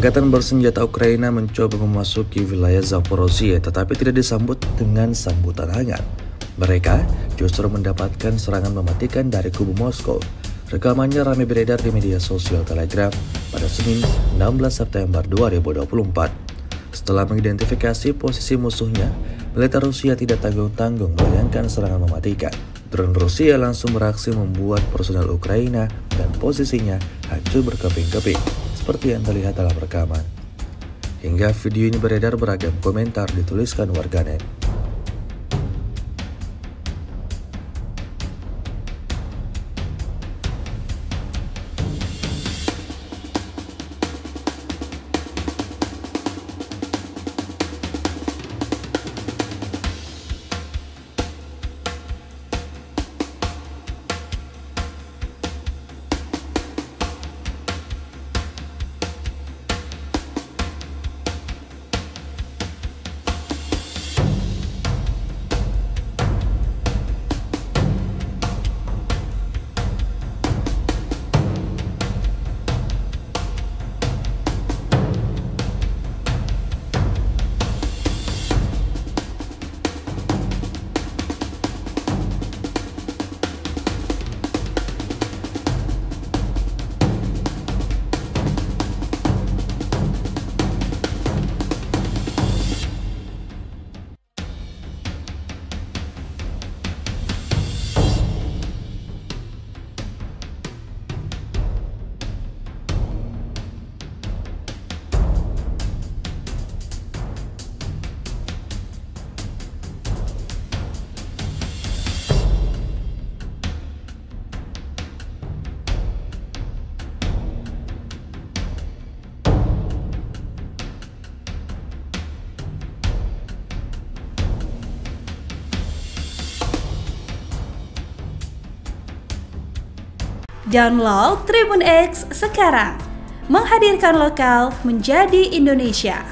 Angkatan bersenjata Ukraina mencoba memasuki wilayah Zaporozhye tetapi tidak disambut dengan sambutan hangat. Mereka justru mendapatkan serangan mematikan dari kubu Moskow. Rekamannya ramai beredar di media sosial Telegram pada Senin 16 September 2024. Setelah mengidentifikasi posisi musuhnya, militer Rusia tidak tanggung-tanggung melayangkan serangan mematikan. Drone Rusia langsung beraksi membuat personel Ukraina dan posisinya hancur berkeping-keping, seperti yang terlihat dalam rekaman. Hingga video ini beredar, beragam komentar dituliskan warganet. Download Tribun X sekarang, menghadirkan lokal menjadi Indonesia.